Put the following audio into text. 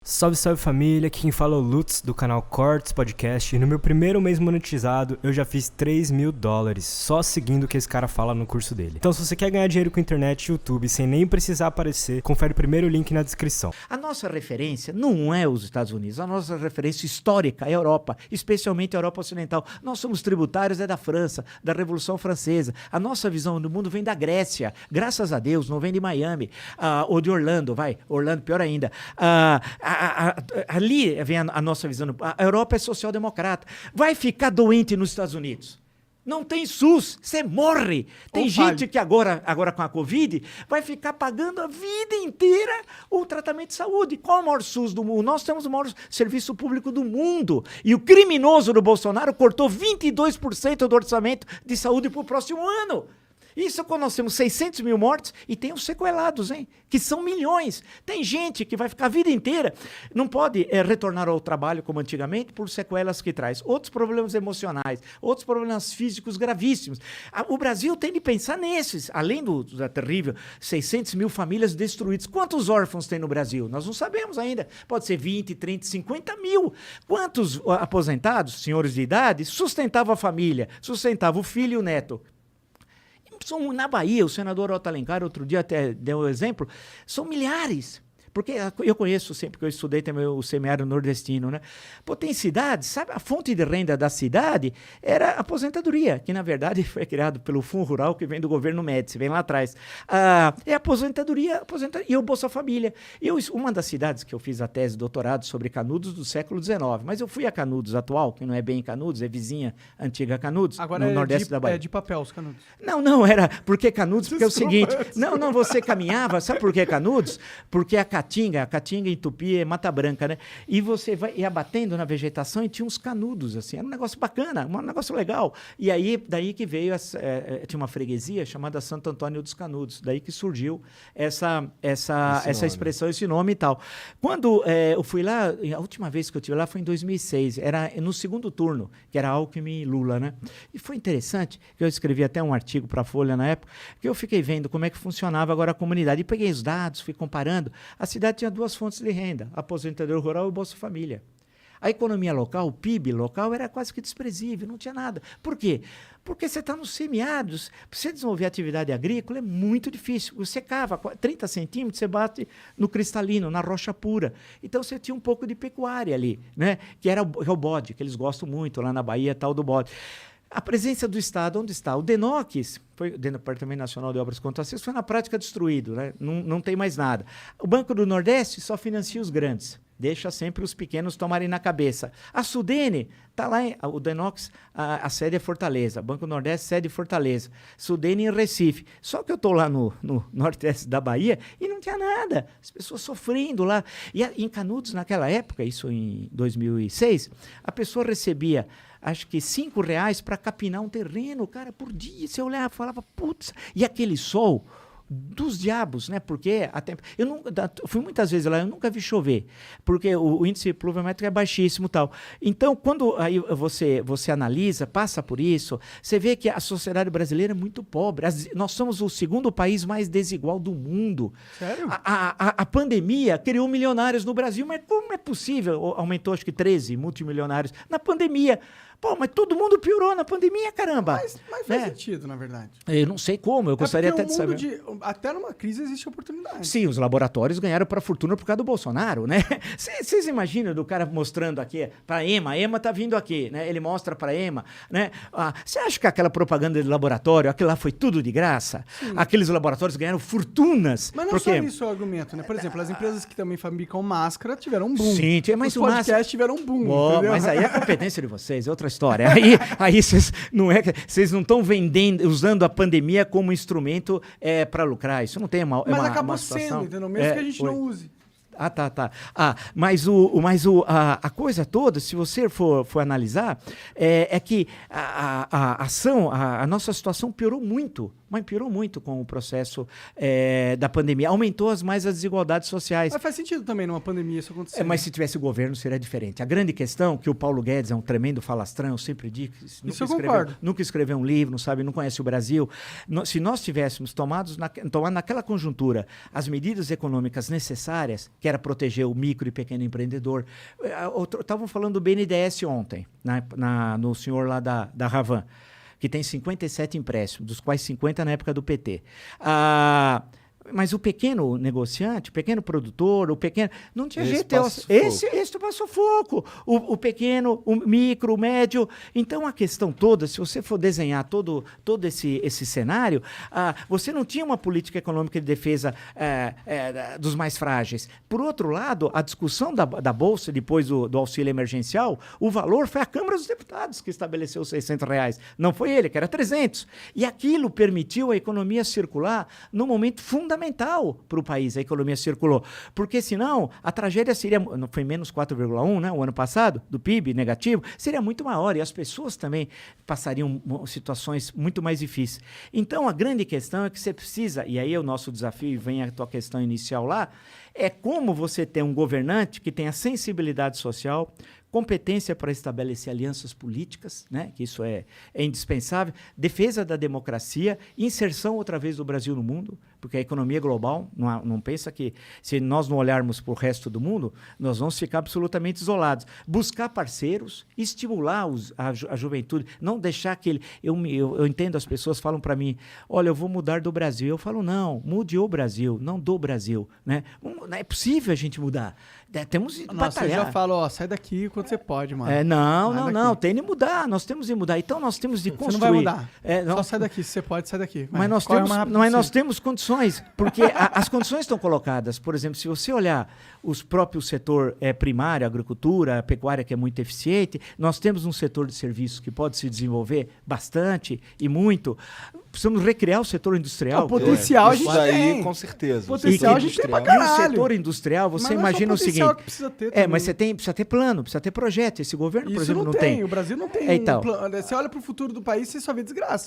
Salve, salve família, aqui quem fala é o Lutz do canal Cortes Podcast e no meu primeiro mês monetizado eu já fiz $3.000 só seguindo o que esse cara fala no curso dele. Então se você quer ganhar dinheiro com internet e YouTube sem nem precisar aparecer, confere o primeiro link na descrição. A nossa referência não é os Estados Unidos, a nossa referência histórica é a Europa, especialmente a Europa Ocidental. Nós somos tributários da França, da Revolução Francesa. A nossa visão do mundo vem da Grécia, graças a Deus, não vem de Miami, ou de Orlando, Orlando pior ainda. Ali vem a nossa visão. A Europa é social-democrata. Vai ficar doente nos Estados Unidos. Não tem SUS, você morre. Tem gente que agora com a Covid vai ficar pagando a vida inteira o tratamento de saúde. Qual é o maior SUS do mundo? Nós temos o maior serviço público do mundo. E o criminoso do Bolsonaro cortou 22% do orçamento de saúde para o próximo ano. Isso quando nós temos 600 mil mortes e tem os sequelados, hein? Que são milhões. Tem gente que vai ficar a vida inteira, não pode retornar ao trabalho como antigamente por sequelas que traz. Outros problemas emocionais, outros problemas físicos gravíssimos. O Brasil tem de pensar nesses, além da terrível 600 mil famílias destruídas. Quantos órfãos tem no Brasil? Nós não sabemos ainda. Pode ser 20, 30, 50 mil. Quantos aposentados, senhores de idade, sustentavam a família, sustentavam o filho e o neto? Na Bahia, o senador Otto Alencar, outro dia até deu um exemplo, são milhares. Porque eu conheço sempre, que eu estudei também o semiárido nordestino, né? Pô, tem cidades, sabe? A fonte de renda da cidade era a aposentadoria, que na verdade foi criado pelo Fundo Rural, que vem do governo Médici, vem lá atrás. É aposentadoria e o Bolsa Família. Uma das cidades que eu fiz a tese de doutorado sobre Canudos do século XIX, mas eu fui a Canudos atual, que não é bem Canudos, é vizinha antiga Canudos, agora no nordeste da Bahia. É de papel os Canudos. Não, era porque Canudos, porque é o seguinte, você caminhava, sabe por que Canudos? Porque a Caatinga em Tupi é Mata Branca, né? E você ia batendo na vegetação e tinha uns canudos, assim, era um negócio bacana, um negócio legal. E aí, daí que veio, tinha uma freguesia chamada Santo Antônio dos Canudos, daí que surgiu essa expressão, esse nome e tal. Quando eu fui lá, a última vez que eu estive lá foi em 2006, era no segundo turno, que era Alckmin e Lula, né? E foi interessante, que eu escrevi até um artigo para a Folha na época, que eu fiquei vendo como é que funcionava agora a comunidade, e peguei os dados, fui comparando. A cidade tinha duas fontes de renda, aposentadoria rural e Bolsa Família. A economia local, o PIB local, era quase que desprezível, não tinha nada. Por quê? Porque você está nos semiáridos, para você desenvolver atividade agrícola é muito difícil. Você cava 30 centímetros, você bate no cristalino, na rocha pura. Então você tinha um pouco de pecuária ali, né? Que era o bode, que eles gostam muito lá na Bahia, tal do bode. A presença do Estado, onde está? O DENOX, o Departamento Nacional de Obras Contracistas, foi na prática destruído, né? Não tem mais nada. O Banco do Nordeste só financia os grandes, deixa sempre os pequenos tomarem na cabeça. A Sudene, está lá, o DENOX, a sede é Fortaleza, Banco do Nordeste, sede Fortaleza, Sudene em Recife. Só que eu estou lá no nordeste da Bahia e não tinha nada, as pessoas sofrendo lá. E em Canudos, naquela época, isso em 2006, a pessoa recebia acho que R$5 para capinar um terreno, cara, por dia. Você olhava e falava, putz, e aquele sol dos diabos, né? Porque eu fui muitas vezes lá, eu nunca vi chover, porque o índice pluviométrico é baixíssimo e tal. Então, quando aí você analisa, passa por isso, você vê que a sociedade brasileira é muito pobre. Nós somos o segundo país mais desigual do mundo. Sério? A pandemia criou milionários no Brasil, mas como é possível? Aumentou, acho que 13 multimilionários na pandemia. Pô, mas todo mundo piorou na pandemia, caramba. Mas faz sentido, na verdade. Eu não sei como, eu gostaria até de saber. Até numa crise existe oportunidade. Sim, os laboratórios ganharam para a fortuna por causa do Bolsonaro, né? Vocês imaginam do cara mostrando aqui para a EMA tá vindo aqui, né? Ele mostra para a EMA, né? Você acha que aquela propaganda de laboratório, aquilo lá foi tudo de graça? Sim. Aqueles laboratórios ganharam fortunas. Mas não só isso é o argumento, né? Por exemplo, as empresas que também fabricam máscara tiveram um boom. Sim, mas os podcasts tiveram um boom, entendeu? Mas aí é competência de vocês, é outra história. Aí vocês não estão usando a pandemia como instrumento para lucrar. Isso não tem mas acabou sendo, entendeu? Mesmo que a gente não use. Tá. Mas a coisa toda, se você for analisar, é que a nossa situação piorou muito mas piorou muito com o processo da pandemia. Aumentou as desigualdades sociais. Mas faz sentido também numa pandemia isso acontecer. Mas se tivesse governo, seria diferente. A grande questão, que o Paulo Guedes é um tremendo falastrão, eu sempre digo, Isso eu concordo. nunca escreveu um livro, não sabe, não conhece o Brasil. Se nós tivéssemos tomado naquela conjuntura as medidas econômicas necessárias, que era proteger o micro e pequeno empreendedor. Estavam falando do BNDES ontem, no senhor lá da Ravan, que tem 57 empréstimos, dos quais 50 na época do PT. Mas o pequeno negociante, o pequeno produtor, o pequeno... Não tinha jeito. Esse passou foco. O pequeno, o micro, o médio. Então, a questão toda, se você for desenhar todo esse cenário, você não tinha uma política econômica de defesa dos mais frágeis. Por outro lado, a discussão da Bolsa, depois do auxílio emergencial, o valor foi a Câmara dos Deputados que estabeleceu os R$600. Não foi ele, que era 300. E aquilo permitiu a economia circular no momento fundamental para o país, a economia circulou. Porque, senão, a tragédia seria... Não foi menos 4,1, né? O ano passado, do PIB negativo, seria muito maior. E as pessoas também passariam situações muito mais difíceis. Então, a grande questão é que você precisa... E aí é o nosso desafio, vem a tua questão inicial lá, é como você ter um governante que tenha sensibilidade social, competência para estabelecer alianças políticas, né? Que isso é indispensável, defesa da democracia, inserção outra vez do Brasil no mundo, porque a economia é global, não pensa que se nós não olharmos para o resto do mundo, nós vamos ficar absolutamente isolados. Buscar parceiros, estimular a juventude, não deixar que ele... Eu entendo, as pessoas falam para mim, olha, eu vou mudar do Brasil. Eu falo, não, mude o Brasil, não do Brasil, né? Não é possível a gente mudar. Temos que batalhar. Você já fala, sai daqui quando você pode, mano. Não, tem de mudar, nós temos de mudar. Então nós temos de construir. Você não vai mudar. Só sai daqui, se você pode, sai daqui. Mas nós temos condições, porque as condições estão colocadas. Por exemplo, se você olhar os próprios setor primário, agricultura, pecuária, que é muito eficiente, nós temos um setor de serviços que pode se desenvolver bastante e muito. Precisamos recriar o setor industrial. O potencial a gente tem. Com certeza. Potencial a gente tem pra caralho. E o setor industrial, você imagina o seguinte... Que precisa ter mas precisa ter plano, precisa ter projeto. Esse governo, por exemplo, não tem. O Brasil não tem. Então. Plano. Você olha pro futuro do país, você só vê desgraça.